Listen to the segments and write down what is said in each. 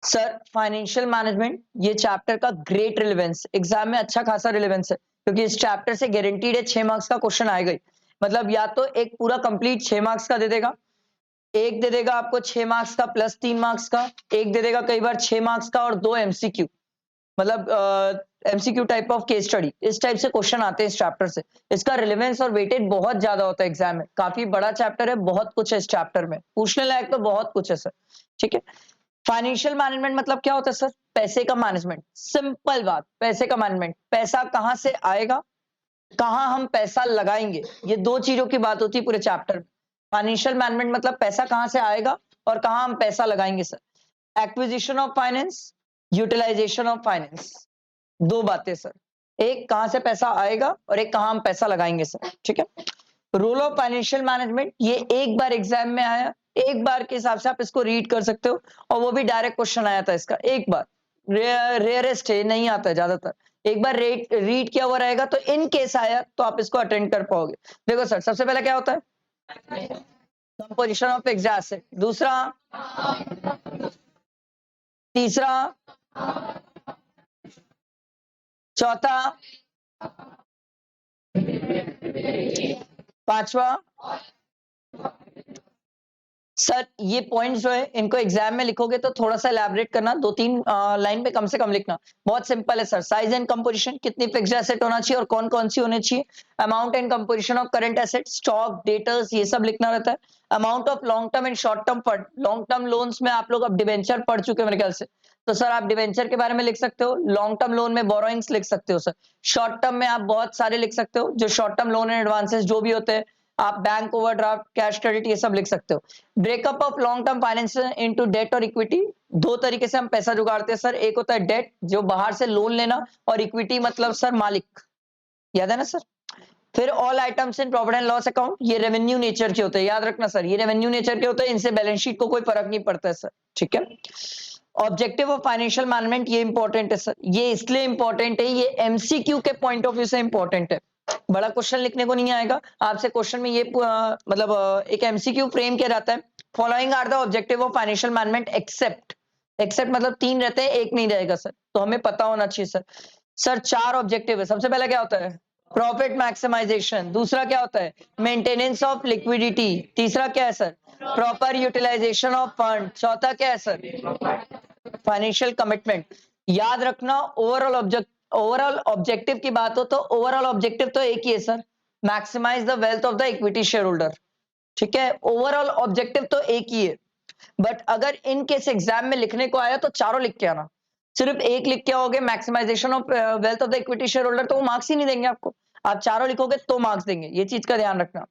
Sir financial management ये chapter का great relevance exam में अच्छा खासा रिलेवेंस है, क्योंकि इस चैप्टर से गारंटीड है 6 मार्क्स का क्वेश्चन आएगा ही। मतलब या तो एक पूरा कंप्लीट 6 मार्क्स का दे देगा, एक दे देगा आपको 6 मार्क्स का प्लस 3 मार्क्स का, एक दे देगा कई बार 6 मार्क्स का और 2 MCQ। मतलब MCQ type of case study, इस टाइप से क्वेश्चन आते हैं इस चैप्टर से। इसका रिलेवेंस और वेटेज बहुत ज्यादा होता है एग्जाम में। काफी बड़ा चैप्टर है, बहुत कुछ है इस चैप्टर में, पूछने लायक तो बहुत कुछ है सर। ठीक है। फाइनेंशियल मैनेजमेंट मतलब क्या होता है सर? पैसे का मैनेजमेंट। सिंपल बात, पैसे का मैनेजमेंट। पैसा कहां से आएगा, कहां हम पैसा लगाएंगे, ये दो चीजों की बात होती है पूरे चैप्टर में। फाइनेंशियल मैनेजमेंट मतलब पैसा कहां से आएगा और कहां हम पैसा लगाएंगे sir. Acquisition of finance, utilisation of finance, दो बातें सर। एक कहां से पैसा आएगा और एक कहां हम पैसा लगाएंगे सर। ठीक है। रूल ऑफ फाइनेंशियल मैनेजमेंट ये एक बार एग्जाम में आया, एक बार के हिसाब से आप इसको रीड कर सकते हो, और वो भी डायरेक्ट क्वेश्चन आया था इसका एक बार। रेयरेस्ट है, नहीं आता है ज्यादातर। एक बार रीड किया हुआ रहेगा तो इन केस आया तो आप इसको अटेंड कर पाओगे। देखो सर, सबसे पहले क्या होता है? Composition of fixed asset. दूसरा, तीसरा, चौथा, पांचवा। सर ये पॉइंट्स जो है इनको एग्जाम में लिखोगे तो थोड़ा सा एलैबोरेट करना, 2-3 लाइन पे कम से कम लिखना। बहुत सिंपल है सर। साइज एंड कंपोजिशन, कितनी फिक्स्ड एसेट होना चाहिए और कौन कौन सी होनी चाहिए। Amount and composition of current asset, stock, debtors, ये सब लिखना रहता है। Amount of long term and short term fund. Long term loans में आप लोग अब डिवेंचर पढ़ चुके हो मेरे ख्याल से, तो सर आप डिवेंचर के बारे में लिख सकते हो। लॉन्ग टर्म लोन में बोरोइंग्स लिख सकते हो सर। शॉर्ट टर्म में आप बहुत सारे लिख सकते हो, जो short term loan and advances जो भी होते हैं, आप बैंक ओवरड्राफ्ट, कैश क्रेडिट, ये सब लिख सकते हो। Breakup of long term finance into debt और इक्विटी। दो तरीके से हम पैसा जुगाड़ते हैं सर। एक होता है डेट, जो बाहर से लोन लेना, और इक्विटी मतलब सर मालिक, याद है ना सर। फिर all items in profit and loss account, ये रेवेन्यू नेचर के होते हैं, याद रखना सर, ये रेवेन्यू नेचर के होते हैं, इनसे बैलेंस शीट को कोई फर्क नहीं पड़ता है सर। ठीक है। ऑब्जेक्टिव ऑफ फाइनेंशियल मैनेजमेंट, ये इंपॉर्टेंट है सर। ये इसलिए इंपॉर्टेंट है, ये एमसीक्यू के पॉइंट ऑफ व्यू से इंपॉर्टेंट है। बड़ा क्वेश्चन लिखने को नहीं आएगा आपसे, क्वेश्चन में ये मतलब एक एमसीक्यू फ्रेम किया जाता है। Following are the objective of financial management except. Except मतलब 3 रहते हैं, एक नहीं रहेगा सर, तो हमें पता होना चाहिए सर। सर 4 ऑब्जेक्टिव है। सबसे पहला क्या होता है? Profit maximisation. दूसरा क्या होता है? Maintenance of liquidity. तीसरा क्या है sir? Proper utilisation of fund. चौथा क्या है सर? Financial commitment. याद रखना, ओवरऑल ऑब्जेक्टिव की बात हो तो ओवरऑल ऑब्जेक्टिव तो एक ही है sir, maximise the wealth of the equity share holder. ठीक है। ओवरऑल ऑब्जेक्टिव तो एक ही है, बट अगर इन केस एग्जाम में लिखने को आया तो चारों लिख के आना। सिर्फ एक लिख के आओगे maximisation of wealth of the equity share holder, तो वो मार्क्स ही नहीं देंगे आपको। आप चारों लिखोगे तो मार्क्स देंगे, ये चीज का ध्यान रखना।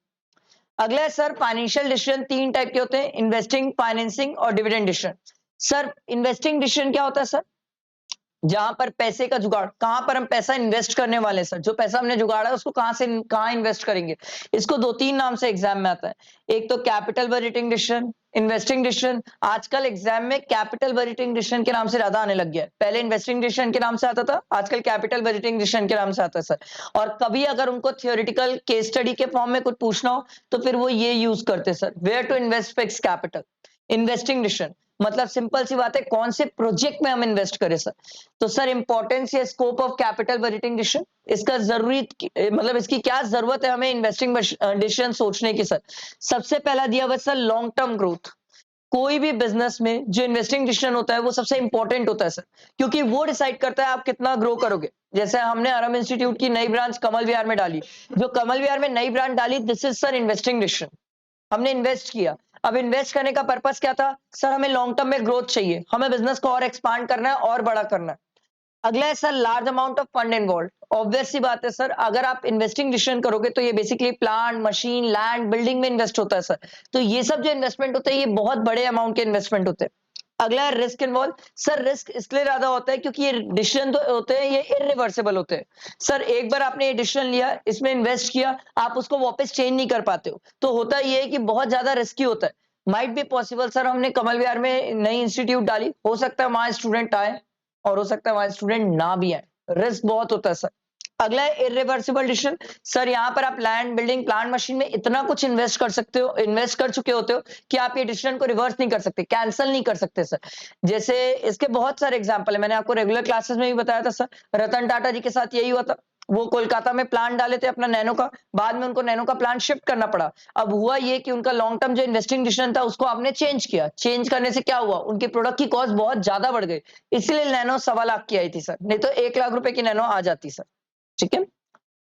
अगला है सर, फाइनेंशियल डिसीजन 3 टाइप के होते हैं, इन्वेस्टिंग, फाइनेंसिंग और dividend decision. Sir investing decision क्या होता है सर? जहां पर पैसे का जुगाड़, कहां पर हम पैसा इन्वेस्ट करने वाले हैं सर। जो पैसा हमने जुगाड़ा है उसको कहां से कहां इन्वेस्ट करेंगे। इसको 2-3 नाम से एग्जाम में आता है। एक तो capital budgeting decision, investing decision. आजकल एग्जाम में कैपिटल बजटिंग डिसीजन के नाम से ज्यादा आने लग गया है। पहले इन्वेस्टिंग डिसीजन के नाम से आता था, आजकल कैपिटल बजटिंग डिसीजन के नाम से आता है सर। और कभी अगर उनको थियोरेटिकल केस स्टडी के फॉर्म में कुछ पूछना हो तो फिर वो ये यूज करते sir, where to invest fix capital. Investing decision मतलब सिंपल सी बात है, कौन से प्रोजेक्ट में हम इन्वेस्ट करें सर। तो सर इंपॉर्टेंस या scope of capital budgeting decision, इसका जरूरी मतलब इसकी क्या जरूरत है हमें इन्वेस्टिंग डिसीजन सोचने की सर। सबसे पहला दिया हुआ सर लॉन्ग टर्म ग्रोथ। कोई भी बिजनेस में जो इन्वेस्टिंग डिसीजन होता है वो सबसे इंपॉर्टेंट होता है सर, क्योंकि वो डिसाइड करता है आप कितना ग्रो करोगे। जैसे हमने अरम इंस्टीट्यूट की नई ब्रांच कमल विहार में डाली, जो कमल विहार में नई ब्रांच डाली, this is sir investing decision. हमने इन्वेस्ट किया। अब इन्वेस्ट करने का पर्पस क्या था सर? हमें लॉन्ग टर्म में ग्रोथ चाहिए, हमें बिजनेस को और एक्सपांड करना है और बड़ा करना है। अगला है sir large amount of fund involve. Obvious सी बात है सर, अगर आप इन्वेस्टिंग डिसीजन करोगे तो ये basically plant, machine, land, building में इन्वेस्ट होता है सर। तो ये सब जो इन्वेस्टमेंट होते हैं ये बहुत बड़े अमाउंट के इन्वेस्टमेंट होते हैं। अगला है रिस्क इन्वॉल्व। सर रिस्क इसलिए ज्यादा होता है क्योंकि ये डिसीजन तो होते हैं ये इरिवर्सिबल होते हैं सर। एक बार आपने ये डिसीजन लिया, इसमें इन्वेस्ट किया, आप उसको वापस चेंज नहीं कर पाते हो, तो होता ये है कि बहुत ज्यादा रिस्की होता है। माइट बी पॉसिबल सर, हमने कमल विहार में नई इंस्टीट्यूट डाली, हो सकता है वहां स्टूडेंट आए और हो सकता है वहां स्टूडेंट ना भी आए, रिस्क बहुत होता है सर। अगला है इरिवर्सिबल डिसीजन। सर यहाँ पर आप लैंड, बिल्डिंग, प्लांट, मशीन में इतना कुछ इन्वेस्ट कर सकते हो, इन्वेस्ट कर चुके होते हो कि आप ये डिसीजन को रिवर्स नहीं कर सकते, कैंसिल नहीं कर सकते सर। जैसे इसके बहुत सारे एग्जांपल है, मैंने आपको रेगुलर क्लासेस में भी बताया था सर। रतन टाटा जी के साथ यही हुआ था। वो कोलकाता में प्लांट डाले थे अपना नैनो का, बाद में उनको नैनो का प्लांट शिफ्ट करना पड़ा। अब हुआ ये कि उनका लॉन्ग टर्म जो इन्वेस्टिंग डिसीजन था उसको आपने चेंज किया। चेंज करने से क्या हुआ, उनकी प्रोडक्ट की कॉस्ट बहुत ज्यादा बढ़ गई, इसलिए नैनो 1.25 लाख की आई थी सर, नहीं तो 1 लाख रुपए की नैनो आ जाती सर। ठीक है,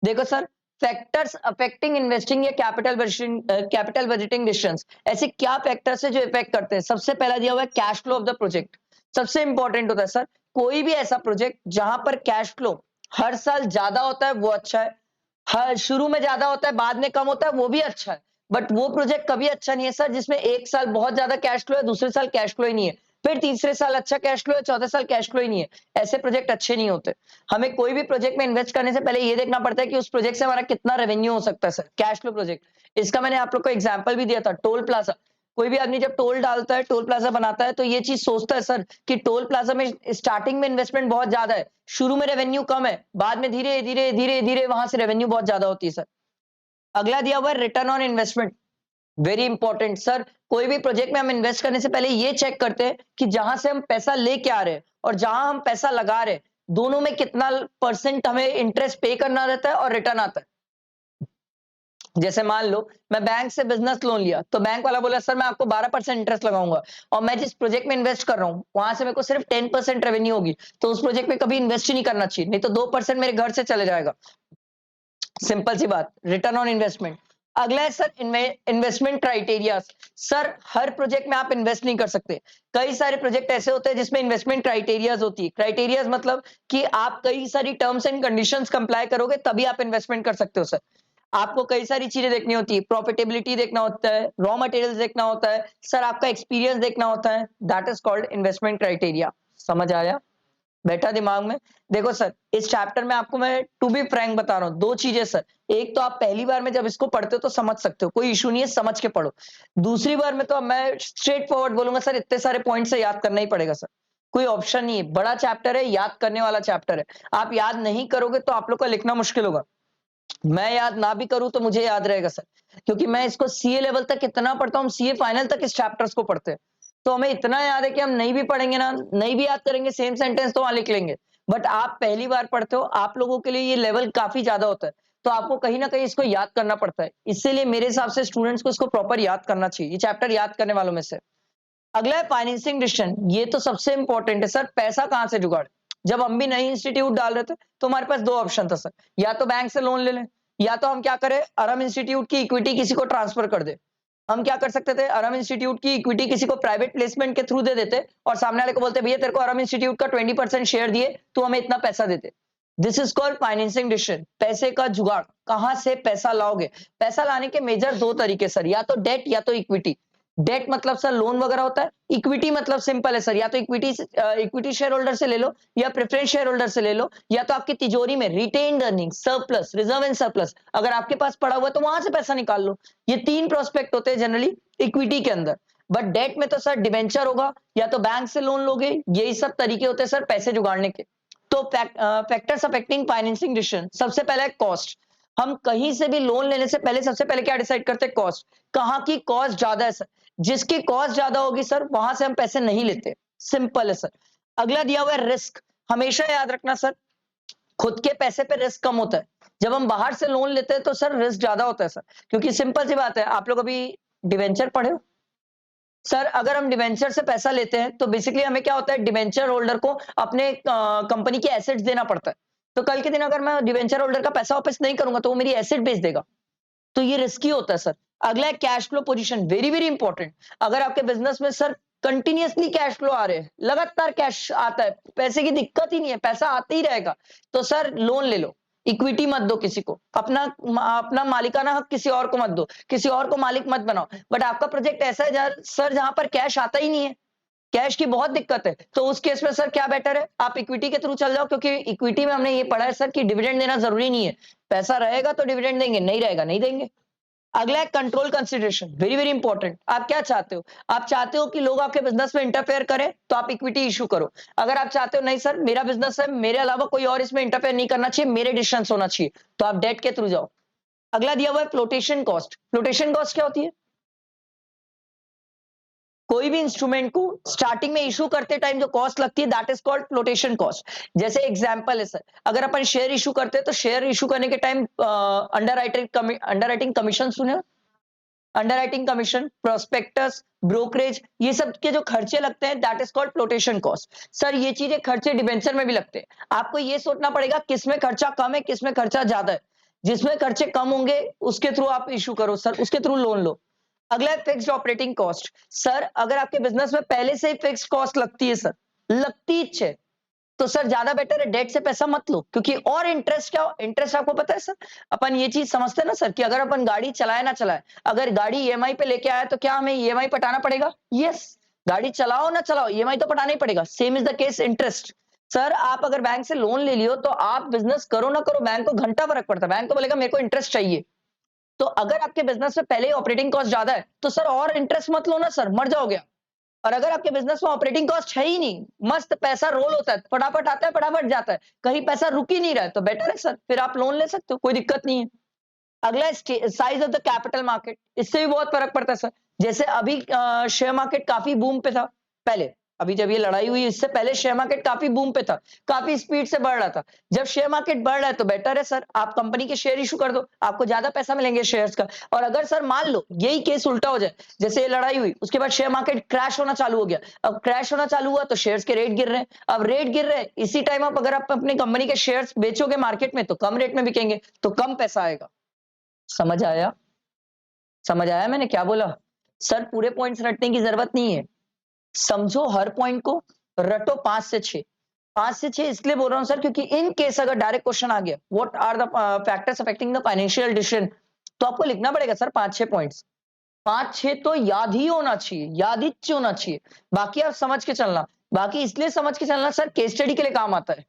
देखो सर, फैक्टर्स अफेक्टिंग इन्वेस्टिंग या कैपिटल बजटिंग डिसीजंस, ऐसे क्या फैक्टर्स है जो इफेक्ट करते हैं। सबसे पहला दिया हुआ है cash flow of the project, सबसे इंपॉर्टेंट होता है सर। कोई भी ऐसा प्रोजेक्ट जहां पर कैश फ्लो हर साल ज्यादा होता है वो अच्छा है, हर शुरू में ज्यादा होता है बाद में कम होता है वो भी अच्छा है, बट वो प्रोजेक्ट कभी अच्छा नहीं है सर जिसमें एक साल बहुत ज्यादा कैश फ्लो है, दूसरे साल कैश फ्लो ही नहीं है, फिर तीसरे साल अच्छा कैश फ्लो है, चौथे साल कैश फ्लो ही नहीं है। ऐसे प्रोजेक्ट अच्छे नहीं होते। हमें कोई भी प्रोजेक्ट में इन्वेस्ट करने से पहले ये देखना पड़ता है कि उस प्रोजेक्ट से हमारा कितना रेवेन्यू हो सकता है सर, कैश फ्लो प्रोजेक्ट। इसका मैंने आप लोग को एग्जांपल भी दिया था, टोल प्लाजा। कोई भी आदमी जब टोल डालता है, टोल प्लाजा बनाता है, तो ये चीज सोचता है सर कि टोल प्लाजा में स्टार्टिंग में इन्वेस्टमेंट बहुत ज्यादा है, शुरू में रेवेन्यू कम है, बाद में धीरे धीरे धीरे धीरे वहां से रेवेन्यू बहुत ज्यादा होती है सर। अगला दिया हुआ है return on investment, very important sir. कोई भी प्रोजेक्ट में हम इन्वेस्ट करने से पहले ये चेक करते हैं कि जहां से हम पैसा लेके आ रहे हैं और जहां हम पैसा लगा रहे हैं, दोनों में कितना परसेंट हमें इंटरेस्ट पे करना रहता है और रिटर्न आता है। जैसे मान लो मैं बैंक से बिजनेस लोन लिया, तो बैंक वाला बोला सर मैं आपको 12% इंटरेस्ट लगाऊंगा, और मैं जिस प्रोजेक्ट में इन्वेस्ट कर रहा हूं वहां से मेरे को सिर्फ 10% रेवेन्यू होगी, तो उस प्रोजेक्ट में कभी इन्वेस्ट ही नहीं करना चाहिए, नहीं तो 2% मेरे घर से चले जाएगा। सिंपल सी बात, रिटर्न ऑन इन्वेस्टमेंट। अगला है सर इन्वेस्टमेंट क्राइटेरिया। सर हर प्रोजेक्ट में आप इन्वेस्ट नहीं कर सकते, कई सारे प्रोजेक्ट ऐसे होते हैं जिसमें इन्वेस्टमेंट क्राइटेरियाज होती है। क्राइटेरियाज मतलब कि आप कई सारी टर्म्स एंड कंडीशंस कंप्लाई करोगे तभी आप इन्वेस्टमेंट कर सकते हो सर। आपको कई सारी चीजें देखनी होती है, प्रॉफिटेबिलिटी देखना होता है, रॉ मटेरियल्स देखना होता है सर, आपका एक्सपीरियंस देखना होता है, that is called investment criteria. समझ आया, बैठा दिमाग में। देखो सर, इस चैप्टर में आपको मैं टू बी फ्रैंक बता रहा हूँ, दो चीजें सर। एक तो आप पहली बार में जब इसको पढ़ते हो तो समझ सकते हो, कोई इशू नहीं है, समझ के पढ़ो। दूसरी बार में तो मैं स्ट्रेट फॉरवर्ड बोलूंगा सर, इतने सारे पॉइंट से याद करना ही पड़ेगा सर, कोई ऑप्शन नहीं है। बड़ा चैप्टर है, याद करने वाला चैप्टर है। आप याद नहीं करोगे तो आप लोग का लिखना मुश्किल होगा। मैं याद ना भी करूं तो मुझे याद रहेगा सर, क्योंकि मैं इसको सीए लेवल तक इतना पढ़ता हूं, सीए फाइनल तक इस चैप्टर्स को पढ़ते हैं, तो हमें इतना याद है कि हम नहीं भी पढ़ेंगे ना, नहीं भी याद करेंगे, सेम सेंटेंस तो वहां लिख लेंगे। बट आप पहली बार पढ़ते हो, आप लोगों के लिए ये लेवल काफी ज्यादा होता है, तो आपको कहीं ना कहीं इसको याद करना पड़ता है। इसीलिए मेरे हिसाब से स्टूडेंट्स को इसको प्रॉपर याद करना चाहिए, ये चैप्टर याद करने वालों में से। अगला है फाइनेंसिंग डिसीजन, ये तो सबसे इंपॉर्टेंट है सर, पैसा कहां से जुगाड़। जब हम भी नई इंस्टीट्यूट डाल रहे थे तो हमारे पास दो ऑप्शन था सर, या तो बैंक से लोन ले लें, या तो हम क्या करें, अरम इंस्टीट्यूट की इक्विटी किसी को ट्रांसफर कर दे। हम क्या कर सकते थे, अरम इंस्टीट्यूट की इक्विटी किसी को प्राइवेट प्लेसमेंट के थ्रू दे देते, और सामने वाले को बोलते भैया तेरे को अरम इंस्टीट्यूट का 20% शेयर दिए, तू हमें इतना पैसा देते। This is called financing decision, पैसे का जुगाड़, कहां से पैसा लाओगे। पैसा लाने के मेजर दो तरीके सर, या तो डेट या तो इक्विटी। डेट मतलब सर लोन वगैरह होता है, इक्विटी मतलब सिंपल है सर, या तो इक्विटी शेयर होल्डर से ले लो, या प्रेफरेंस शेयर होल्डर से ले लो, या तो आपकी तिजोरी में retained earning, surplus, reserve and surplus अगर आपके पास पड़ा हुआ है तो वहां से पैसा निकाल लो। ये तीन प्रोस्पेक्ट होते हैं जनरली इक्विटी के अंदर। बट डेट में तो सर डिवेंचर होगा, या तो बैंक से लोन लोगे, यही सब तरीके होते हैं सर पैसे जुगाड़ने के। तो फैक्टर्स अफेक्टिंग फाइनेंसिंग डिसीजन, सबसे पहला है कॉस्ट। हम कहीं से भी लोन लेने से पहले सबसे पहले क्या डिसाइड करते हैं, कॉस्ट। कहाँ की कॉस्ट ज्यादा है सर, जिसकी कॉस्ट ज्यादा होगी सर वहां से हम पैसे नहीं लेते, सिंपल है सर। अगला दिया हुआ है रिस्क, हमेशा याद रखना सर, खुद के पैसे पे रिस्क कम होता है, जब हम बाहर से लोन लेते हैं तो सर रिस्क ज्यादा होता है सर। क्योंकि सिंपल सी बात है, आप लोग अभी डिवेंचर पढ़े हो सर, अगर हम डिवेंचर से पैसा लेते हैं तो बेसिकली हमें क्या होता है, डिवेंचर होल्डर को अपने कंपनी के एसेट्स देना पड़ता है। तो कल के दिन अगर मैं डिवेंचर होल्डर का पैसा वापस नहीं करूंगा तो वो मेरी एसेट बेच देगा, तो ये रिस्की होता है सर। अगला है cash flow position, very very important. अगर आपके बिजनेस में सर कंटिन्यूअसली कैश फ्लो आ रहे हैं, लगातार कैश आता है, पैसे की दिक्कत ही नहीं है, पैसा आते ही रहेगा, तो सर लोन ले लो। इक्विटी मत दो किसी को, अपना अपना मालिकाना हक किसी और को मत दो, किसी और को मालिक मत बनाओ। बट आपका प्रोजेक्ट ऐसा है सर जहां पर कैश आता ही नहीं है, कैश की बहुत दिक्कत है, तो उस केस में सर क्या बेटर है, आप इक्विटी के थ्रू चल जाओ, क्योंकि इक्विटी में हमने ये पढ़ा है सर कि डिविडेंड देना जरूरी नहीं है, पैसा रहेगा तो डिविडेंड देंगे, नहीं रहेगा नहीं देंगे। अगला है control consideration, very very important. आप क्या चाहते हो? आप चाहते हो कि लोग आपके बिजनेस में इंटरफेयर करें तो आप इक्विटी इशू करो। अगर आप चाहते हो नहीं सर मेरा बिजनेस है, मेरे अलावा कोई और इसमें इंटरफेयर नहीं करना चाहिए, मेरे डिसीजंस होना चाहिए, तो आप डेट के थ्रू जाओ। अगला दिया हुआ है फ्लोटेशन कॉस्ट। फ्लोटेशन कॉस्ट क्या होती है? कोई भी इंस्ट्रूमेंट को स्टार्टिंग में इशू करते टाइम जो कॉस्ट लगती है that is called flotation cost. जैसे एग्जांपल है सर, अगर अपन शेयर इशू करते हैं तो शेयर इशू करने के टाइम अंडर राइटिंग कमीशन सुने हो? Under writing commission, prospectus, brokerage, ये सब के जो खर्चे लगते हैं that is called flotation cost. Sir ये चीजें खर्चे डिबेंचर में भी लगते हैं। आपको ये सोचना पड़ेगा किसमें खर्चा कम है, किसमें खर्चा ज्यादा है। जिसमें खर्चे कम होंगे उसके थ्रू आप इशू करो सर, उसके थ्रू लोन लो। अगला है फिक्स्ड ऑपरेटिंग कॉस्ट। सर अगर आपके बिजनेस में पहले से ही फिक्स्ड कॉस्ट लगती है सर, लगती है, तो सर ज्यादा बेटर है डेट से पैसा मत लो, क्योंकि और इंटरेस्ट क्या, इंटरेस्ट आपको पता है सर, अपन ये चीज समझते हैं ना सर कि अगर अपन गाड़ी चलाए ना चलाए, अगर गाड़ी ईएमआई पे लेके आया तो क्या हमें ईएमआई पटाना पड़ेगा? यस। गाड़ी चलाओ ना चलाओ ईएमआई तो पटाना ही पड़ेगा। Same is the case interest. Sir आप अगर बैंक से लोन ले लियो तो आप बिजनेस करो ना करो, बैंक को घंटा फर्क पड़ता है, बैंक को बोलेगा मेरे को इंटरेस्ट चाहिए। तो अगर आपके बिजनेस में पहले ही ऑपरेटिंग कॉस्ट ज्यादा है तो सर और इंटरेस्ट मत लो ना सर, मर जाओगे। और अगर आपके बिजनेस में ऑपरेटिंग कॉस्ट है ही नहीं, मस्त पैसा रोल होता है, फटाफट आता है फटाफट जाता है, कहीं पैसा रुक ही नहीं रहा है, तो बेटर है सर फिर आप लोन ले सकते हो, कोई दिक्कत नहीं है। अगला size of the capital market, इससे भी बहुत फर्क पड़ता है सर। जैसे अभी शेयर मार्केट काफी बूम पे था पहले, अभी जब ये लड़ाई हुई इससे पहले शेयर मार्केट काफी बूम पे था, काफी स्पीड से बढ़ रहा था। जब शेयर मार्केट बढ़ रहा है तो बेटर है सर आप कंपनी के शेयर इशू कर दो, आपको ज्यादा पैसा मिलेंगे शेयर्स का। और अगर सर मान लो यही केस उल्टा हो जाए, जैसे ये लड़ाई हुई उसके बाद शेयर मार्केट क्रैश होना चालू हो गया, अब क्रैश होना चालू हुआ तो शेयर्स के रेट गिर रहे हैं, अब रेट गिर रहे हैं, इसी टाइम आप अगर आप अपनी कंपनी के शेयर्स बेचोगे मार्केट में तो कम रेट में बिकेंगे, तो कम पैसा आएगा। समझ आया? समझ आया मैंने क्या बोला? सर पूरे पॉइंट्स रटने की जरूरत नहीं है, समझो हर पॉइंट को, रटो 5 से 6। 5 से 6 इसलिए बोल रहा हूं सर क्योंकि इन केस अगर डायरेक्ट क्वेश्चन आ गया what are the factors affecting the financial decision, तो आपको लिखना पड़ेगा सर 5-6 पॉइंट्स। 5-6 तो याद ही होना चाहिए, यादिच होना चाहिए, बाकी आप समझ के चलना। बाकी इसलिए समझ के चलना सर केस स्टडी के लिए काम आता है।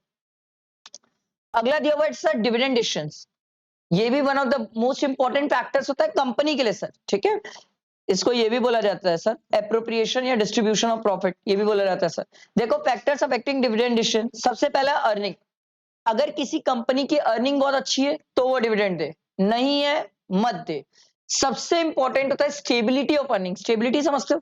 अगला दिया हुआ है सर डिविडेंड डिसीजंस, ये भी one of the most important factors होता है कंपनी के लिए सर, ठीक है। इसको ये भी बोला जाता है सर एप्रोप्रिएशन या डिस्ट्रीब्यूशन ऑफ प्रॉफिट, ये भी बोला जाता है सर। देखो फैक्टर्स अफेक्टिंग डिविडेंड डिसीजन, सबसे पहला अर्निंग। अगर किसी कंपनी की अर्निंग बहुत अच्छी है तो वो डिविडेंड दे, नहीं है मत दे। सबसे इंपॉर्टेंट होता है स्टेबिलिटी ऑफ अर्निंग। स्टेबिलिटी समझते हो?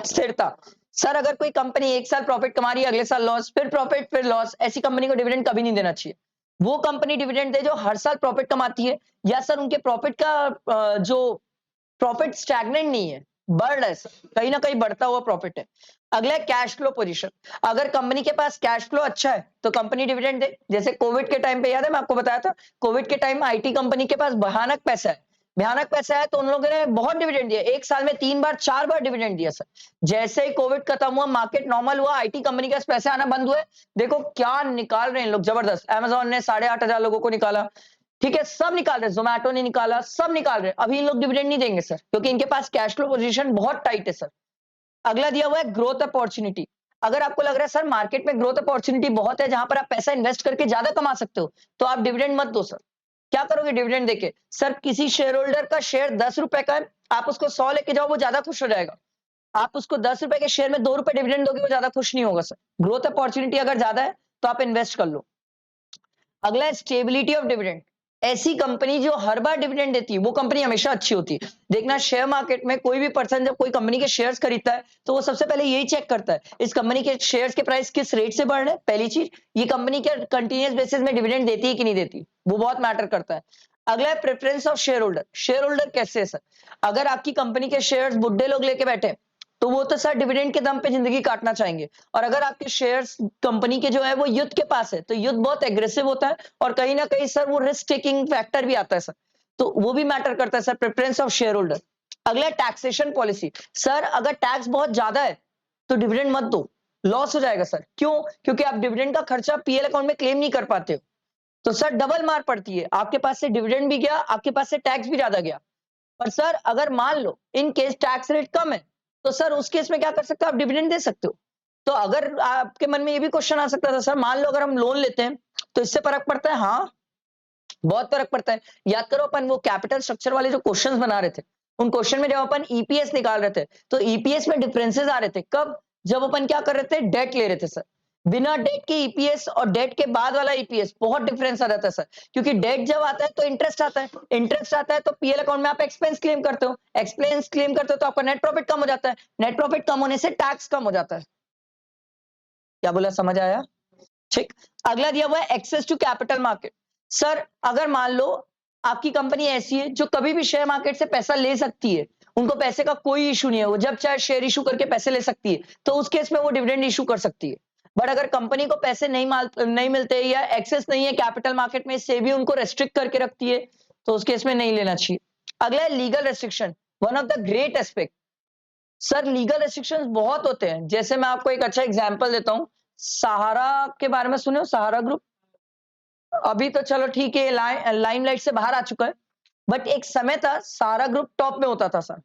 स्थिरता। सर अगर कोई कंपनी एक साल प्रॉफिट कमा रही है, अगले साल लॉस, फिर प्रॉफिट फिर लॉस, ऐसी कंपनी को डिविडेंड कभी नहीं देना चाहिए। वो कंपनी डिविडेंड दे जो हर साल प्रॉफिट कमाती है, या सर उनके प्रॉफिट का जो प्रॉफिट स्टैग्नेंट नहीं है, बढ़ रहा है सर, कहीं ना कहीं बढ़ता हुआ प्रॉफिट है। अगला है कैश फ्लो पोजीशन। अगर कंपनी के पास कैश फ्लो अच्छा है तो कंपनी डिविडेंड दे। जैसे कोविड के टाइम पे याद है मैं आपको बताया था, कोविड के टाइम में आईटी कंपनी के पास भयानक पैसा है, भयानक पैसा है, तो उन लोगों ने बहुत डिविडेंड दिया, एक साल में 3 बार 4 बार डिविडेंड दिया सर। जैसे ही कोविड खत्म हुआ, मार्केट नॉर्मल हुआ, आईटी कंपनी के पास पैसे आना बंद हुए, देखो क्या निकाल रहे हैं लोग, जबरदस्त। अमेजोन ने 8,500 लोगों को निकाला, ठीक है, सब निकाल रहे, जोमेटो ने निकाला, सब निकाल रहे। अभी इन लोग डिविडेंड नहीं देंगे सर क्योंकि इनके पास कैश फ्लो पोजीशन बहुत टाइट है सर। अगला दिया हुआ है ग्रोथ अपॉर्चुनिटी। अगर आपको लग रहा है सर मार्केट में ग्रोथ अपॉर्चुनिटी बहुत है जहां पर आप पैसा इन्वेस्ट करके ज्यादा कमा सकते हो, तो आप डिविडेंड मत दो सर। क्या करोगे डिविडेंड देके? सर किसी शेयर होल्डर का शेयर 10 रुपए का है, आप उसको 100 लेके जाओ, वो ज्यादा खुश हो जाएगा। आप उसको 10 रुपए के शेयर में 2 रुपए डिविडेंड दोगे, वो ज्यादा खुश नहीं होगा सर। ग्रोथ अपॉर्चुनिटी अगर ज्यादा है तो आप इन्वेस्ट कर लो। अगला है स्टेबिलिटी ऑफ डिविडेंड। ऐसी कंपनी जो हर बार डिविडेंड देती है वो कंपनी हमेशा अच्छी होती है। देखना शेयर मार्केट में कोई भी पर्सन जब कोई कंपनी के शेयर्स खरीदता है तो वो सबसे पहले यही चेक करता है इस कंपनी के शेयर्स के प्राइस किस रेट से बढ़ रहे हैं, पहली चीज। ये कंपनी के कंटिन्यूस बेसिस में डिविडेंड देती है कि नहीं देती, वो बहुत मैटर करता है। अगला है preference of share holder. Share holder कैसे है सर? अगर आपकी कंपनी के शेयर्स बुड्ढे लोग लेके बैठे तो वो तो सर डिविडेंड के दम पे जिंदगी काटना चाहेंगे। और अगर आपके शेयर्स कंपनी के जो है वो युद्ध के पास है तो युद्ध बहुत एग्रेसिव होता है, और कहीं ना कहीं सर वो रिस्क टेकिंग फैक्टर भी आता है सर, तो वो भी मैटर करता है sir, preference of share holder. अगला टैक्सेशन पॉलिसी। सर अगर टैक्स बहुत ज्यादा है तो डिविडेंड मत दो, लॉस हो जाएगा सर। क्यों? क्योंकि आप डिविडेंड का खर्चा पीएल अकाउंट में क्लेम नहीं कर पाते हो, तो सर डबल मार पड़ती है, आपके पास से डिविडेंड भी गया, आपके पास से टैक्स भी ज्यादा गया। पर सर अगर मान लो इन केस टैक्स रेट कम है तो सर उस केस में क्या कर सकते हो, आप डिविडेंड दे सकते हो। तो अगर आपके मन में ये भी क्वेश्चन आ सकता था सर मान लो अगर हम लोन लेते हैं तो इससे फर्क पड़ता है, हाँ बहुत फर्क पड़ता है। याद करो अपन वो कैपिटल स्ट्रक्चर वाले जो क्वेश्चंस बना रहे थे, उन क्वेश्चन में जब अपन ईपीएस निकाल रहे थे, तो ईपीएस में डिफरेंसेस आ रहे थे। कब? जब अपन क्या कर रहे थे? डेट ले रहे थे सर। बिना डेट के ईपीएस और डेट के बाद वाला ईपीएस बहुत डिफरेंस आ जाता है सर, क्योंकि डेट जब आता है तो इंटरेस्ट आता है, इंटरेस्ट आता है तो पीएल अकाउंट में आप एक्सपेंस क्लेम करते हो, एक्सपेंस क्लेम करते हो तो आपका नेट प्रॉफिट कम हो जाता है, नेट प्रॉफिट कम होने से टैक्स कम हो जाता है। क्या बोला, समझ आया? ठीक। अगला दिया हुआ है access to capital market. Sir अगर मान लो आपकी कंपनी ऐसी है जो कभी भी शेयर मार्केट से पैसा ले सकती है, उनको पैसे का कोई इशू नहीं है, वो जब चाहे शेयर इशू करके पैसे ले सकती है, तो उस केस में वो डिविडेंड इशू कर सकती है। बट अगर कंपनी को पैसे नहीं मिलते या एक्सेस नहीं है कैपिटल मार्केट में, से भी उनको रेस्ट्रिक्ट करके रखती है, तो उस केस में नहीं लेना चाहिए। अगला है legal restriction, one of the great aspect. Sir legal restrictions बहुत होते हैं, जैसे मैं आपको एक अच्छा एग्जांपल देता हूं। सहारा के बारे में सुने हो? सहारा ग्रुप अभी तो चलो ठीक है, लाइमलाइट से बाहर आ चुका है, बट एक समय था सहारा ग्रुप टॉप में होता था सर,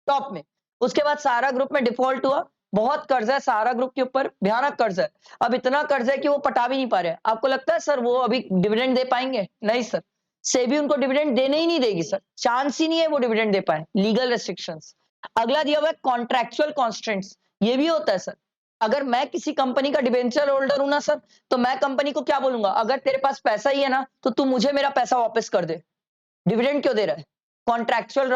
टॉप में। उसके बाद सहारा ग्रुप में डिफॉल्ट हुआ, बहुत कर्जा है सहारा ग्रुप के ऊपर, भयानक कर्जा है। अब इतना कर्जा है कि वो पटा भी नहीं पा रहे। आपको लगता है सर वो अभी डिविडेंड दे पाएंगे? नहीं सर, सेबी उनको डिविडेंड देने ही नहीं देगी सर, चांस ही नहीं है वो डिविडेंड दे पाए, लीगल रेस्ट्रिक्शंस। अगला दिया हुआ है कॉन्ट्रैक्चुअल कॉन्स्ट्रेंट्स। ये भी होता है सर, अगर मैं किसी कंपनी का डिबेंचर होल्डर हूं ना सर, तो मैं कंपनी को क्या बोलूंगा, अगर तेरे पास पैसा ही है ना तो तू मुझे मेरा पैसा वापस कर दे, डिविडेंड क्यों दे रहा है? कॉन्ट्रैक्चुअल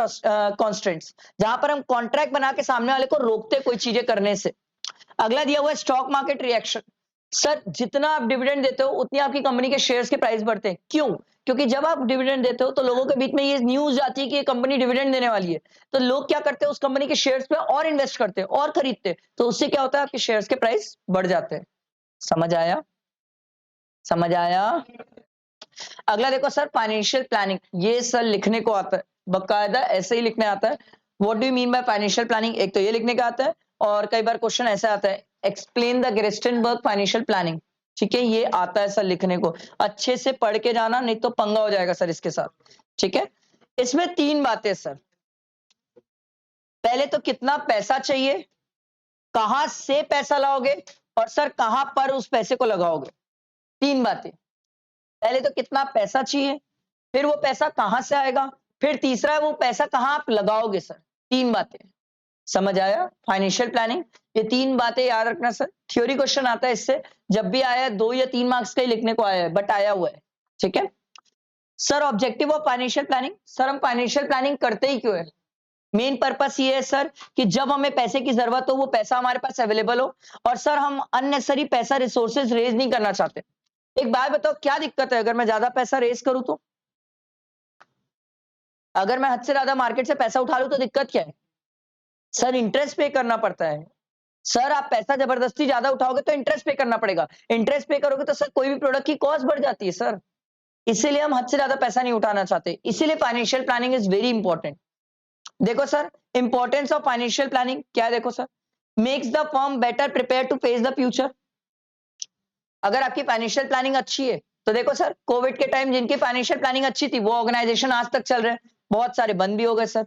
कॉन्स्ट्रेंट्स, जहां पर हम कॉन्ट्रैक्ट बना के सामने वाले को रोकते कोई चीजें करने से। अगला दिया हुआ है स्टॉक मार्केट रिएक्शन। सर जितना आप डिविडेंड देते हो उतनी आपकी कंपनी के शेयर्स के प्राइस बढ़ते हैं। क्यों? क्योंकि जब आप डिविडेंड देते हो तो लोगों के बीच में ये न्यूज आती है कि ये कंपनी डिविडेंड देने वाली है, तो लोग क्या करते हैं, उस कंपनी के शेयर्स पे और इन्वेस्ट करते हैं और खरीदते हैं, तो उससे क्या होता है, आपके शेयर्स के प्राइस बढ़ जाते हैं। समझ आया? समझ आया? अगला देखो सर, फाइनेंशियल प्लानिंग। ये सर लिखने को आता है, बकायदा ऐसे ही लिखने आता है। What do you mean by financial planning? एक तो ये लिखने का आता है, और कई बार क्वेश्चन ऐसा आता है, एक्सप्लेन द गेरेस्टेनबर्ग फाइनेंशियल प्लानिंग। ठीक है, ये आता है सर लिखने को, अच्छे से पढ़ के जाना, नहीं तो पंगा हो जाएगा सर इसके साथ। ठीक है, इसमें तीन बातें सर। पहले तो कितना पैसा चाहिए, कहां से पैसा लाओगे, और सर कहां पर उस पैसे को लगाओगे। तीन बातें। पहले तो कितना पैसा चाहिए, फिर वो पैसा कहां से आएगा, फिर तीसरा है वो पैसा कहां आप लगाओगे सर। तीन बातें। समझ आया? फाइनेंशियल प्लानिंग, ये तीन बातें याद रखना सर। थ्योरी क्वेश्चन आता है इससे, जब भी आया है 2 या 3 मार्क्स का ही लिखने को आया है, बट आया हुआ है। ठीक है sir. Objective of financial planning, sir हम फाइनेंशियल प्लानिंग करते ही क्यों है? मेन पर्पस ये है सर कि जब हमें पैसे की जरूरत हो, वो पैसा हमारे पास अवेलेबल हो, और सर हम अननेसेसरी पैसा रिसोर्सेज रेज नहीं करना चाहते। एक बात बताओ, क्या दिक्कत है अगर मैं ज्यादा पैसा रेज करूं तो? अगर मैं हद से ज्यादा मार्केट से पैसा उठा लूं तो दिक्कत क्या है? सर इंटरेस्ट पे करना पड़ता है। सर आप पैसा जबरदस्ती ज्यादा उठाओगे तो इंटरेस्ट पे करना पड़ेगा, इंटरेस्ट पे करोगे तो सर कोई भी प्रोडक्ट की कॉस्ट बढ़ जाती है सर। इसीलिए हम हद से ज्यादा पैसा नहीं उठाना चाहते, इसीलिए financial planning is very important. देखो sir, importance of financial planning क्या है, देखो sir, makes the firm better prepare to face the future. अगर आपकी फाइनेंशियल प्लानिंग अच्छी है, तो देखो सर, कोविड के टाइम जिनकी फाइनेंशियल प्लानिंग अच्छी थी वो ऑर्गेनाइजेशन आज तक चल रहे हैं, बहुत सारे बंद भी हो गए sir.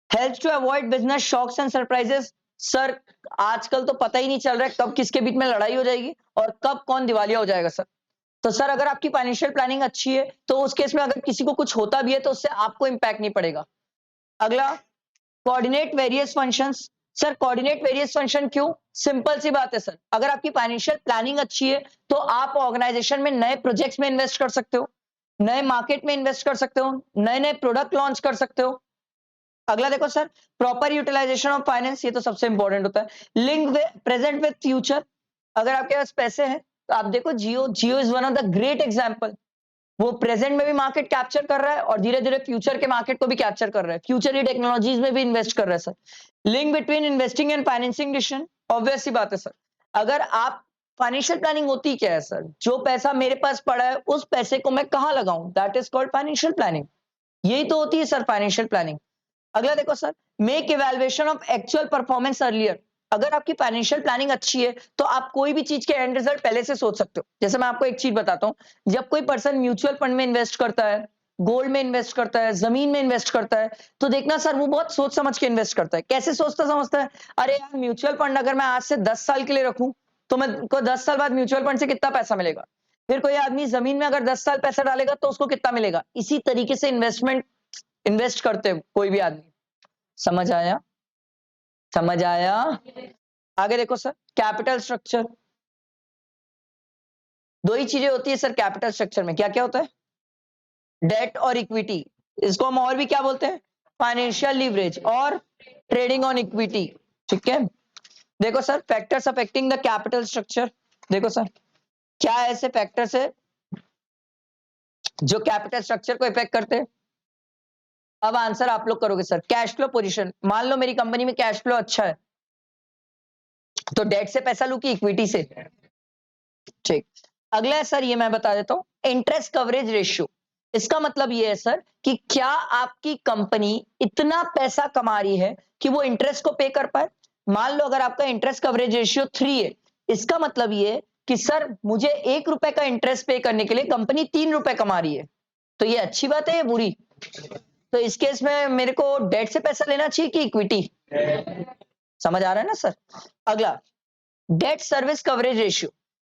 Helps to avoid business shocks and surprises. Sir आजकल तो पता ही नहीं चल रहा है कब किसके बीच में लड़ाई हो जाएगी और कब कौन दिवालिया हो जाएगा सर। तो सर अगर आपकी फाइनेंशियल प्लानिंग अच्छी है तो उस केस में अगर किसी को कुछ होता भी है तो उससे आपको इंपैक्ट नहीं पड़ेगा। अगला, coordinate various functions. Sir coordinate various function क्यों? सिंपल सी बात है सर, अगर आपकी फाइनेंशियल प्लानिंग अच्छी है तो आप ऑर्गेनाइजेशन में नए प्रोजेक्ट्स में इन्वेस्ट कर सकते हो, नए मार्केट में इन्वेस्ट कर सकते हो, नए नए प्रोडक्ट लॉन्च कर सकते हो। अगला देखो sir, proper utilisation of finance, ये तो सबसे इंपॉर्टेंट होता है। Link present with future. अगर आपके पास पैसे हैं तो आप देखो, Jio, Jio is one of the great example. वो प्रेजेंट में भी मार्केट कैप्चर कर रहा है और धीरे धीरे फ्यूचर के मार्केट को भी कैप्चर कर रहा है, फ्यूचर की टेक्नोलॉजीज में भी इन्वेस्ट कर रहा है sir. Link between investing and financing decision, obvious सी बात है सर। अगर आप, फाइनेंशियल प्लानिंग होती क्या है सर? जो पैसा मेरे पास पड़ा है उस पैसे को मैं कहां लगाऊं, that is called financial planning. यही तो होती है सर फाइनेंशियल प्लानिंग। अगला देखो sir, make evaluation of actual performance earlier. अगर आपकी फाइनेंशियल प्लानिंग अच्छी है तो आप कोई भी चीज के एंड रिजल्ट पहले से सोच सकते हो। जैसे मैं आपको एक चीज बताता हूं, जब कोई पर्सन म्यूचुअल फंड में इन्वेस्ट करता है, गोल्ड में इन्वेस्ट करता है, जमीन में इन्वेस्ट करता है, तो देखना सर वो बहुत सोच समझ के इन्वेस्ट करता है। कैसे सोचता समझता है? अरे यार म्यूचुअल फंड अगर मैं आज से 10 साल के लिए रखूं तो मैं को 10 साल बाद म्यूचुअल फंड से कितना पैसा मिलेगा, फिर कोई आदमी जमीन में अगर 10 साल पैसा डालेगा तो उसको कितना मिलेगा? इसी तरीके से इन्वेस्ट करते हैं कोई भी आदमी। समझ आया? समझ आया? आगे देखो सर, कैपिटल स्ट्रक्चर। दो ही चीजें होती है सर कैपिटल स्ट्रक्चर में। क्या क्या होता है? डेट और इक्विटी। इसको हम और भी क्या बोलते हैं? फाइनेंशियल लीवरेज और ट्रेडिंग ऑन इक्विटी। ठीक है, देखो sir, factors affecting the capital structure. देखो सर, क्या ऐसे फैक्टर्स है जो कैपिटल स्ट्रक्चर को इफेक्ट करते हैं? अब आंसर आप लोग करोगे सर। कैश फ्लो पोजीशन, मान लो मेरी कंपनी में कैश फ्लो अच्छा है, तो डेट से पैसा लू कि इक्विटी से? ठीक। अगला है सर, ये मैं बता देता हूं, इंटरेस्ट कवरेज रेशियो। इसका मतलब ये है सर कि क्या आपकी कंपनी इतना पैसा कमा रही है कि वो इंटरेस्ट को पे कर पाए। मान लो अगर आपका इंटरेस्ट कवरेज रेशियो 3 है, इसका मतलब ये कि सर मुझे 1 रुपए का इंटरेस्ट पे करने के लिए कंपनी 3 रुपए कमा रही है, तो ये अच्छी बात है या बुरी? तो इस केस में मेरे को डेट से पैसा लेना चाहिए कि इक्विटी? समझ आ रहा है ना सर? अगला, डेट सर्विस कवरेज रेशियो।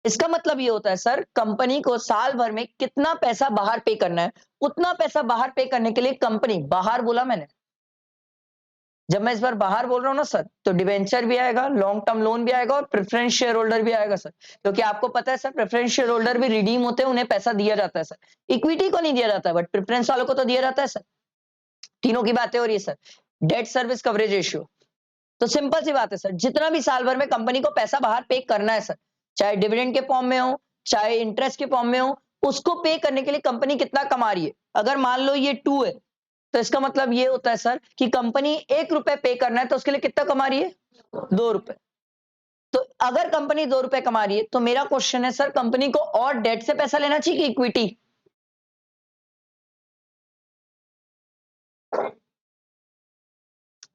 इसका मतलब ये होता है सर, कंपनी को साल भर में कितना पैसा बाहर पे करना है, उतना पैसा बाहर पे करने के लिए कंपनी, बाहर बोला मैंने, जब मैं इस बार बाहर बोल रहा हूं ना सर, तो डिवेंचर भी आएगा, लॉन्ग टर्म लोन भी आएगा और प्रेफरेंस शेयर होल्डर भी आएगा सर। क्योंकि आपको पता है सर, प्रेफरेंस शेयर होल्डर भी रिडीम होते हैं, उन्हें पैसा दिया जाता है सर। इक्विटी को नहीं दिया जाता है, बट प्रेफरेंस वालों को तो दिया जाता है सर। तीनों की बातें हो रही है sir. Debt service coverage ratio, तो सिंपल सी बात है सर, जितना भी साल भर में कंपनी को पैसा बाहर पे करना है सर, चाहे डिविडेंड के फॉर्म में हो, चाहे इंटरेस्ट के फॉर्म में हो, उसको पे करने के लिए कंपनी कितना कमा रही है। अगर मान लो ये 2 है, तो इसका मतलब ये होता है सर कि कंपनी 1 रुपए पे करना है, तो उसके लिए कितना कमा रही है? 2 रुपए। तो अगर कंपनी 2 रुपए कमा रही है, तो मेरा क्वेश्चन है सर, कंपनी को और डेट से पैसा लेना चाहिए कि इक्विटी?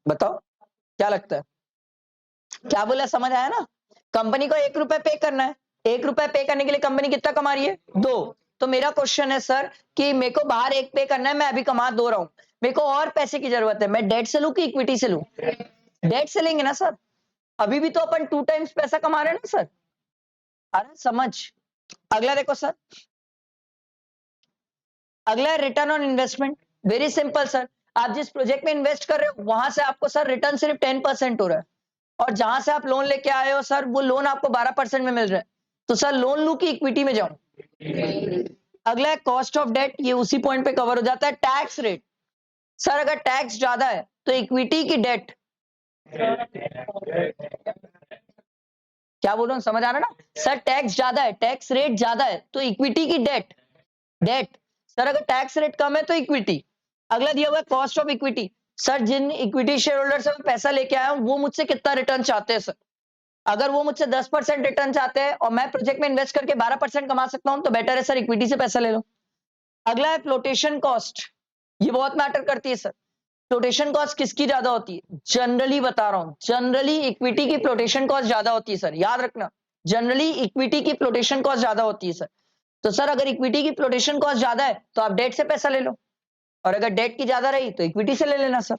बताओ, क्या लगता है? क्या बोला, समझ आया ना? कंपनी को 1 रुपए पे करना है, 1 रुपए पे करने के लिए कंपनी कितना कमा रही है? 2। तो मेरा क्वेश्चन है सर कि मेरे को बाहर 1 पे करना है, मैं अभी कमा 2 रहा हूं, मेरे को और पैसे की जरूरत है, मैं डेट से लूं कि इक्विटी से लूं? डेट से लेंगे ना सर, अभी भी तो अपन 2 टाइम्स पैसा कमा रहे हैं ना सर। अरे समझ। अगला देखो सर, अगला है return on investment. Very simple sir, आप जिस प्रोजेक्ट में इन्वेस्ट कर रहे हो वहां से आपको सर रिटर्न सिर्फ 10% हो रहा है, और जहां से आप लोन लेके आए हो सर, वो लोन आपको 12% में मिल रहा है, तो सर लोन लू की इक्विटी में जाऊं? अगला है कॉस्ट ऑफ डेट, ये उसी पॉइंट पे कवर हो जाता है। टैक्स रेट, सर अगर टैक्स ज्यादा है तो इक्विटी की डेट? क्या बोल रहा हूं, समझ आ रहा है ना सर? टैक्स ज्यादा है, टैक्स रेट ज्यादा है, तो इक्विटी की डेट? डेट। सर अगर टैक्स रेट कम है तो इक्विटी। अगला दिया हुआ है कॉस्ट ऑफ इक्विटी, सर जिन इक्विटी शेयर होल्डर से मैं पैसा लेके आया हूं वो मुझसे कितना रिटर्न चाहते हैं सर। अगर वो मुझसे 10% रिटर्न चाहते हैं और मैं प्रोजेक्ट में इन्वेस्ट करके 12% कमा सकता हूं, तो बेटर है सर इक्विटी से पैसा ले लो। अगला है फ्लोटेशन कॉस्ट, ये बहुत मैटर करती है सर। फ्लोटेशन कॉस्ट किसकी ज्यादा होती है? जनरली बता रहा हूं, जनरली इक्विटी की फ्लोटेशन कॉस्ट ज्यादा होती है सर, याद रखना। जनरली इक्विटी की फ्लोटेशन कॉस्ट ज्यादा होती है सर। तो सर अगर इक्विटी की फ्लोटेशन कॉस्ट ज्यादा है तो आप डेट से पैसा ले लो, और अगर डेट की ज्यादा रही तो इक्विटी से ले लेना सर।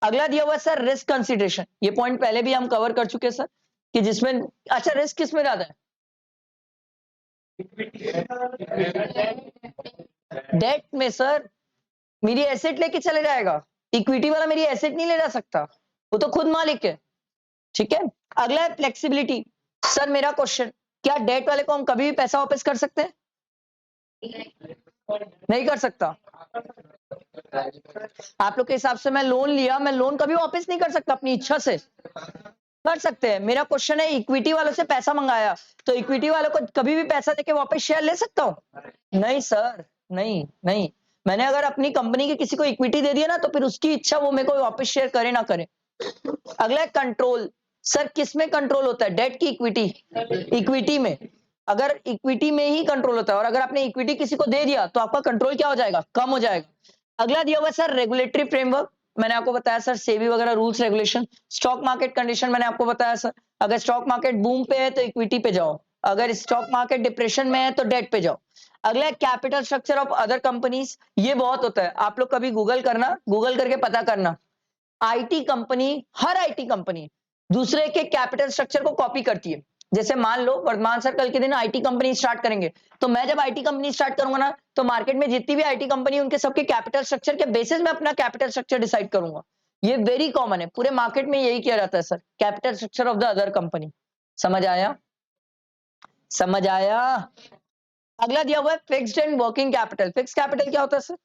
अगला दिया हुआ है सर रिस्क कंसीडरेशन, ये पॉइंट पहले भी हम कवर कर चुके हैं सर, कि जिसमें, अच्छा रिस्क किसमें ज्यादा है? डेट में सर, मेरी एसेट लेके चले जाएगा, इक्विटी वाला मेरी एसेट नहीं ले जा सकता, वो तो खुद मालिक है। ठीक है। अगला है फ्लेक्सिबिलिटी, सर मेरा क्वेश्चन, क्या डेट वाले को हम कभी भी पैसा वापस कर सकते हैं? नहीं कर सकता। आप लोग के हिसाब से मैं लोन लिया, मैं लोन कभी वापस नहीं कर सकता अपनी इच्छा से? कर सकते हैं। मेरा क्वेश्चन है, इक्विटी वालों से पैसा मंगाया, तो इक्विटी वालों को कभी भी पैसा देके वापस शेयर ले सकता हूं? नहीं सर, नहीं नहीं। मैंने अगर अपनी कंपनी की किसी को इक्विटी दे दिया ना, तो फिर उसकी इच्छा, वो मेरे को वापस शेयर करे ना करे। अगला है कंट्रोल, सर किस में कंट्रोल होता है, डेट की इक्विटी? इक्विटी में। अगर इक्विटी में ही कंट्रोल होता है, और अगर आपने इक्विटी किसी को दे दिया तो आपका कंट्रोल क्या हो जाएगा? कम हो जाएगा। अगला दिया हुआ है सर रेगुलेटरी फ्रेमवर्क, मैंने आपको बताया सर सेबी वगैरह rules regulation. Stock market condition मैंने आपको बताया सर, अगर स्टॉक मार्केट बूम पे है तो इक्विटी पे जाओ, अगर स्टॉक मार्केट डिप्रेशन में है तो डेट पे जाओ। अगला है capital structure of other companies, ये बहुत होता है, आप लोग कभी गूगल करना, गूगल करके पता करना। IT company, her IT company दूसरे के कैपिटल स्ट्रक्चर को कॉपी करती है। जैसे मान लो वर्धमान सर कल के दिन आईटी कंपनी स्टार्ट करेंगे, तो मैं जब आईटी कंपनी स्टार्ट करूंगा ना, तो मार्केट में जितनी भी आईटी कंपनी उनके सबके कैपिटल स्ट्रक्चर के बेसिस में अपना कैपिटल स्ट्रक्चर डिसाइड करूंगा। ये वेरी कॉमन है, पूरे मार्केट में यही किया जाता है sir, capital structure of the other company. समझ आया? समझ आया? अगला दिया हुआ है fixed and working capital. Fix capital क्या होता है सर?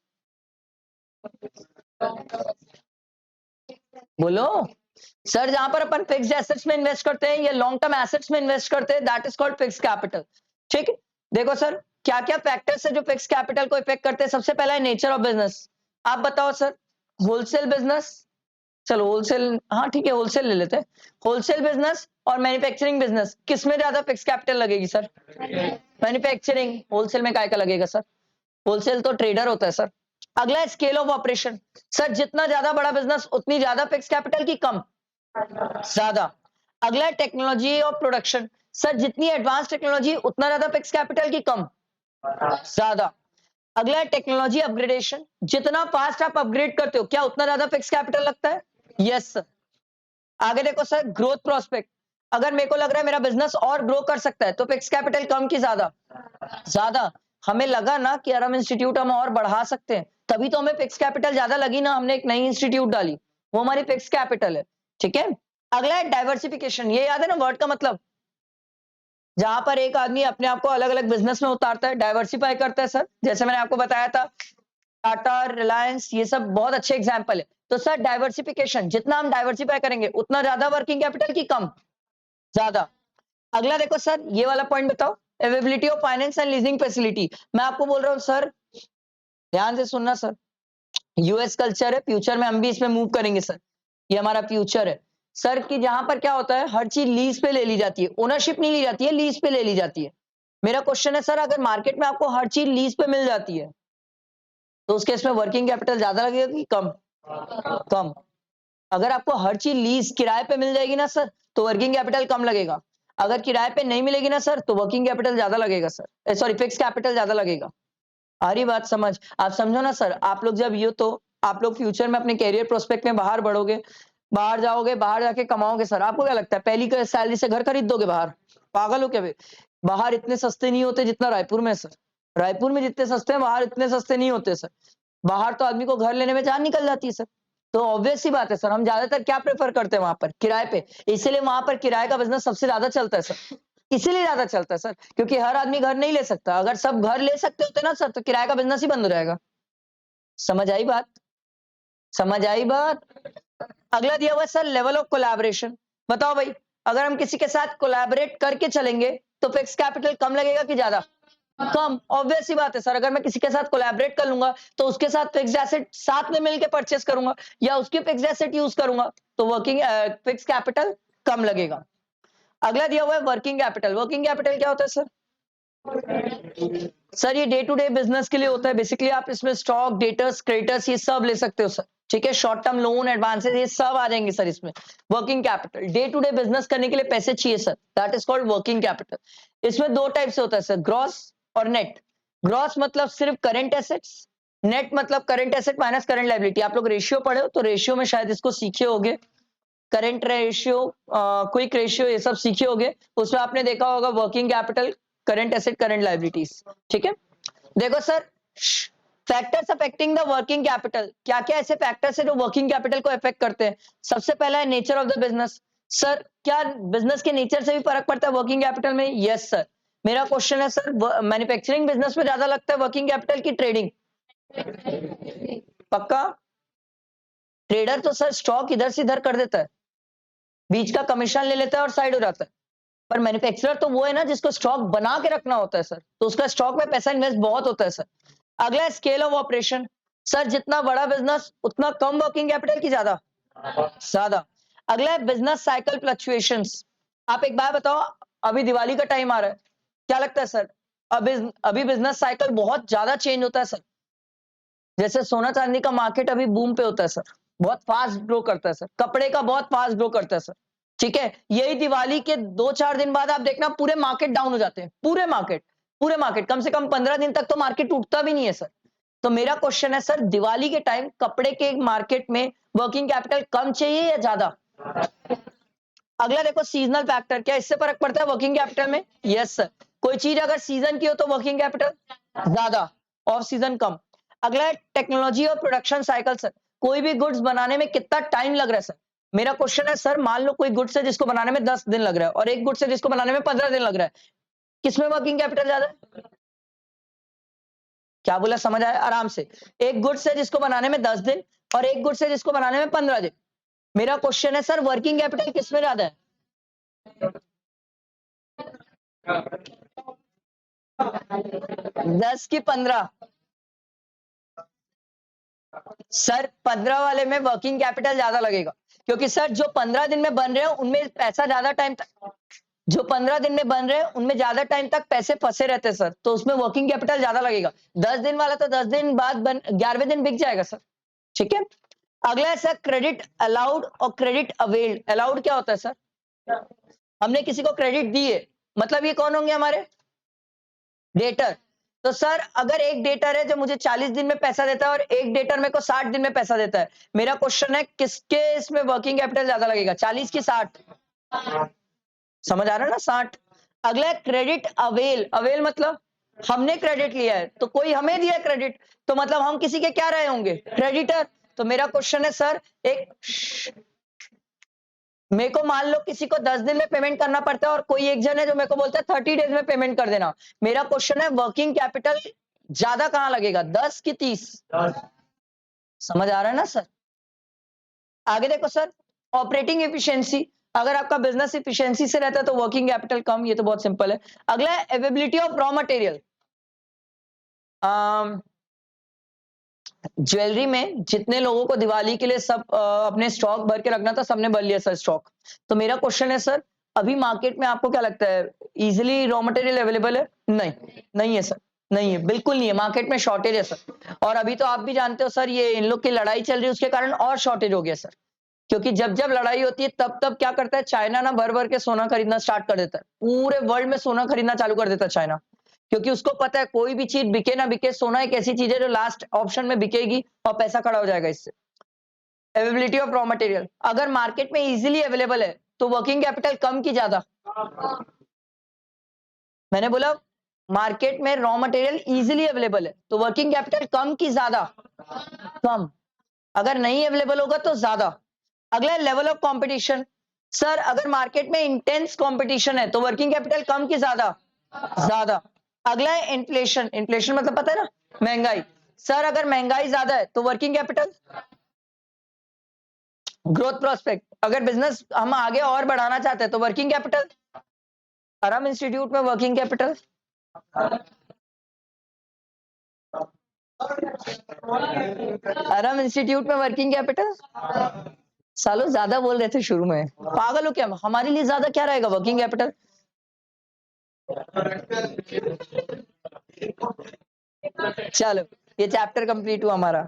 बोलो सर। जहां पर अपन फिक्स्ड एसेट्स में इन्वेस्ट करते हैं या लॉन्ग टर्म एसेट्स में इन्वेस्ट करते हैं, that is called fixed capital. ठीक है, देखो सर क्या क्या फैक्टर्स है जो फिक्स्ड कैपिटल को इफेक्ट करते हैं। सबसे पहला है नेचर ऑफ बिजनेस। आप बताओ सर, होलसेल बिजनेस, चलो होलसेल, हाँ ठीक है होलसेल ले लेते हैं। होलसेल बिजनेस और मैन्युफैक्चरिंग बिजनेस, किसमें ज्यादा फिक्स कैपिटल लगेगी सर? मैन्युफैक्चरिंग। होलसेल में काय का लगेगा सर? होलसेल तो ट्रेडर होता है सर। अगला है स्केल ऑफ ऑपरेशन। सर जितना ज्यादा बड़ा बिजनेस उतनी ज्यादा फिक्स कैपिटल की कम? ज्यादा। अगला है टेक्नोलॉजी ऑफ प्रोडक्शन। सर जितनी एडवांस टेक्नोलॉजी उतना ज्यादा फिक्स कैपिटल की कम? ज्यादा। अगला है टेक्नोलॉजी अपग्रेडेशन। जितना फास्ट आप अपग्रेड करते हो क्या उतना ज्यादा फिक्स कैपिटल लगता है? Yes sir. आगे देखो सर, ग्रोथ प्रोस्पेक्ट। अगर मेरे को लग रहा है मेरा बिजनेस और ग्रो कर सकता है तो फिक्स कैपिटल कम की ज्यादा? ज्यादा। हमें लगा ना कि यार हम इंस्टीट्यूट हम और बढ़ा सकते हैं, तभी तो हमें फिक्स कैपिटल ज्यादा लगी ना, हमने एक नई इंस्टीट्यूट डाली, वो हमारी फिक्स कैपिटल है। ठीक है। अगला है डाइवर्सिफिकेशन। ये याद है ना वर्ड का मतलब? जहां पर एक आदमी अपने आप को अलग अलग बिजनेस में उतारता है, डाइवर्सिफाई करता है सर। जैसे मैंने आपको बताया था टाटा, रिलायंस, ये सब बहुत अच्छे एग्जाम्पल है। तो सर डाइवर्सिफिकेशन, जितना हम डाइवर्सिफाई करेंगे उतना ज्यादा वर्किंग कैपिटल की कम? ज्यादा। अगला देखो सर, ये वाला पॉइंट बताओ, availability of finance and leasing facility. मैं आपको बोल रहा हूँ सर, ध्यान से सुनना सर, यूएस कल्चर है, फ्यूचर में हम भी इसमें मूव करेंगे सर, ये हमारा फ्यूचर है सर। कि जहां पर क्या होता है, हर चीज लीज पे ले ली जाती है, ओनरशिप नहीं ली जाती है, लीज पे ले ली जाती है। मेरा क्वेश्चन है सर, अगर मार्केट में आपको हर चीज लीज पे मिल जाती है तो उस केस में वर्किंग कैपिटल ज्यादा लगेगा कि कम? कम। अगर आपको हर चीज लीज किराए पे मिल जाएगी ना सर, तो वर्किंग कैपिटल कम लगेगा। अगर किराए पे नहीं मिलेगी ना सर, तो वर्किंग कैपिटल ज्यादा लगेगा सर, सॉरी फिक्स कैपिटल ज्यादा लगेगा। आ रही बात समझ? आप समझो ना सर, आप लोग जब ये, तो आप लोग फ्यूचर में अपने कैरियर प्रोस्पेक्ट में बाहर बढ़ोगे, बाहर जाओगे, बाहर जाके कमाओगे सर, आपको क्या लगता है पहली सैलरी से घर खरीद दोगे बाहर? पागल हो क्या बे? बाहर इतने सस्ते नहीं होते जितना रायपुर में है सर। रायपुर में जितने सस्ते हैं बाहर इतने सस्ते नहीं होते सर। बाहर तो आदमी को घर लेने में जान निकल जाती है सर। तो ऑब्वियस सी बात है सर, हम ज्यादातर क्या प्रेफर करते हैं वहां पर? किराए पे। इसीलिए वहां पर किराए का बिजनेस सबसे ज्यादा चलता है सर। इसीलिए ज्यादा चलता है सर, क्योंकि हर आदमी घर नहीं ले सकता। अगर सब घर ले सकते होते ना सर, तो किराए का बिजनेस ही बंद हो जाएगा। समझ आई बात? समझ आई बात? अगला दिया हुआ है सर, लेवल ऑफ कोलैबोरेशन। बताओ भाई, अगर हम किसी के साथ कोलैबोरेट करके चलेंगे तो फिक्स कैपिटल कम लगेगा कि ज्यादा? कम। ऑब्वियस सी बात है सर, अगर मैं किसी के साथ कोलैबोरेट कर लूंगा तो उसके साथ फिक्स्ड एसेट साथ में मिलकर परचेस करूंगा या उसकी फिक्स्ड एसेट यूज करूंगा, तो वर्किंग फिक्स कैपिटल कम लगेगा। अगला दिया हुआ है वर्किंग कैपिटल। वर्किंग कैपिटल क्या होता है सर? सर ये डे टू डे बिजनेस के लिए होता है बेसिकली। आप इसमें स्टॉक, डेटर्स, क्रेडिटर्स ये सब ले सकते हो सर। ठीक है, शॉर्ट टर्म लोन, एडवांसेस ये सब आ जाएंगे सर इसमें। Working capital day to day business करने के लिए पैसे चाहिए sir, that is called working capital. इसमें दो टाइप से होता है सर, ग्रॉस और नेट। ग्रॉस मतलब सिर्फ करंट एसेट्स, नेट मतलब current asset minus current liability. आप लोग रेशियो पढ़े हो तो रेशियो में शायद इसको सीखे होगे, करंट रेशियो, क्विक रेशियो, ये सब सीखे होगे। उसमें आपने देखा होगा working capital, current asset, current liabilities. ठीक है, देखो sir, factors affecting the working capital. क्या क्या ऐसे फैक्टर्स है जो वर्किंग कैपिटल को अफेक्ट करते हैं? सबसे पहला है nature of the business. Sir क्या बिजनेस के नेचर से भी फर्क पड़ता है वर्किंग कैपिटल में? Yes sir. मेरा क्वेश्चन है सर, मैन्युफैक्चरिंग बिजनेस में ज्यादा लगता है वर्किंग कैपिटल की ट्रेडिंग? पक्का? ट्रेडर तो सर स्टॉक इधर से इधर कर देता है, बीच का कमीशन ले लेता है और साइड हो जाता है। पर मैन्युफैक्चरर तो वो है ना जिसको स्टॉक बना के रखना होता है सर, तो उसका स्टॉक में पैसा इन्वेस्ट बहुत होता है सर। अगला है स्केल ऑफ ऑपरेशन। सर जितना बड़ा बिजनेस उतना कम वर्किंग कैपिटल की ज्यादा? ज्यादा। अगला है बिजनेस साइकिल फ्लक्चुएशंस। आप एक बार बताओ, अभी दिवाली का टाइम आ रहा है, क्या लगता है सर अभी अभी बिजनेस साइकिल बहुत ज्यादा चेंज होता है सर। जैसे सोना चांदी का मार्केट अभी बूम पे होता है सर, बहुत फास्ट ग्रो करता है सर। कपड़े का बहुत फास्ट ग्रो करता है सर। ठीक है, यही दिवाली के 2-4 दिन बाद आप देखना पूरे मार्केट डाउन हो जाते हैं, पूरे मार्केट कम से कम 15 दिन तक तो मार्केट टूटता भी नहीं है सर। तो मेरा क्वेश्चन है सर, दिवाली के टाइम कपड़े के मार्केट में वर्किंग कैपिटल कम चाहिए या ज्यादा? अगला देखो सीजनल फैक्टर, क्या इससे फर्क पड़ता है वर्किंग कैपिटल में? Yes sir. कोई चीज अगर सीजन की हो तो वर्किंग कैपिटल ज्यादा, ऑफ सीजन कम। अगला है टेक्नोलॉजी और प्रोडक्शन साइकिल सर, कोई भी गुड्स बनाने में कितना टाइम लग रहा है सर? मेरा क्वेश्चन है सर, मान लो कोई गुड्स है जिसको बनाने में 10 दिन लग रहा है और एक गुड्स है जिसको बनाने में 15 दिन लग रहा है, किसमें वर्किंग कैपिटल ज्यादा है? क्या बोला, समझ आया? आराम से। एक गुड्स है जिसको बनाने में 10 दिन और एक गुड्स है जिसको बनाने में 15 दिन। मेरा क्वेश्चन है सर, वर्किंग कैपिटल किसमें ज्यादा है? 10 की 15? सर 15 वाले में वर्किंग कैपिटल ज्यादा लगेगा, क्योंकि सर जो 15 दिन में बन रहे हैं उनमें पैसा ज्यादा टाइम तक, जो 15 दिन में बन रहे हैं उनमें ज्यादा टाइम तक पैसे फंसे रहते हैं सर, तो उसमें वर्किंग कैपिटल ज्यादा लगेगा। 10 दिन वाला तो 10 दिन बाद 11वें दिन बिक जाएगा सर। ठीक है। अगला है सर क्रेडिट अलाउड और क्रेडिट अवेल्ड। अलाउड क्या होता है सर? हमने किसी को क्रेडिट दी है, मतलब ये कौन होंगे हमारे? डेटर। तो सर अगर एक डेटर है जो मुझे 40 दिन में पैसा देता है और एक डेटर मेरे को 60 दिन में पैसा देता है, मेरा क्वेश्चन है किसके इसमें वर्किंग कैपिटल ज्यादा लगेगा, 40 की 60? समझ आ रहा है ना, 60। अगला है क्रेडिट अवेल। अवेल मतलब हमने क्रेडिट लिया है तो कोई हमें दिया क्रेडिट, तो मतलब हम किसी के क्या रहे होंगे, क्रेडिटर। तो मेरा क्वेश्चन है सर, एक मेरे को मान लो किसी को 10 दिन में पेमेंट करना पड़ता है और कोई एक जन है जो मेरे को बोलता है 30 डेज में पेमेंट कर देना। मेरा क्वेश्चन है वर्किंग कैपिटल ज्यादा कहां लगेगा, 10 की 30? समझ आ रहा है ना सर? आगे देखो सर, ऑपरेटिंग एफिशिएंसी। अगर आपका बिजनेस इफिशियंसी से रहता है तो वर्किंग कैपिटल कम, ये तो बहुत सिंपल है। अगला है availability of raw material. Jewellery में जितने लोगों को दिवाली के लिए सब अपने स्टॉक भर के रखना था, सबने भर लिया सर स्टॉक। तो मेरा क्वेश्चन है सर, अभी मार्केट में आपको क्या लगता है इजीली रॉ मटेरियल अवेलेबल है? नहीं, नहीं है सर, नहीं है, बिल्कुल नहीं है, मार्केट में शॉर्टेज है सर। और अभी तो आप भी जानते हो सर, ये इन लोग की लड़ाई चल रही है उसके कारण और शॉर्टेज हो गया सर। क्योंकि जब जब लड़ाई होती है तब तब क्या करता है चाइना ना, भर भर के सोना खरीदना स्टार्ट कर देता है, पूरे वर्ल्ड में सोना खरीदना चालू कर देता है चाइना। क्योंकि उसको पता है कोई भी चीज बिके ना बिके, सोना एक ऐसी चीज है जो लास्ट ऑप्शन में बिकेगी और पैसा खड़ा हो जाएगा इससे। अवेलेबिलिटी ऑफ रॉ मटेरियल, अगर मार्केट में इजीली अवेलेबल है तो वर्किंग कैपिटल कम की ज्यादा? मैंने बोला मार्केट में रॉ मटेरियल इजीली अवेलेबल है तो वर्किंग कैपिटल कम की ज्यादा? कम। अगर नहीं अवेलेबल होगा तो ज्यादा। अगला लेवल ऑफ कंपटीशन। सर अगर मार्केट में इंटेंस कंपटीशन है तो वर्किंग कैपिटल कम की ज्यादा? ज्यादा। अगला है इन्फ्लेशन। इन्फ्लेशन मतलब पता है ना, महंगाई। सर अगर महंगाई ज्यादा है तो वर्किंग कैपिटल? ग्रोथ प्रोस्पेक्ट, अगर बिजनेस हम आगे और बढ़ाना चाहते हैं तो वर्किंग कैपिटल? अरम इंस्टीट्यूट में वर्किंग कैपिटल अरम इंस्टीट्यूट में वर्किंग कैपिटल सालों ज्यादा बोल रहे थे शुरू में, पागल हो क्या? हमारे लिए ज्यादा क्या रहेगा वर्किंग कैपिटल? चलो ये चैप्टर कंप्लीट हुआ हमारा।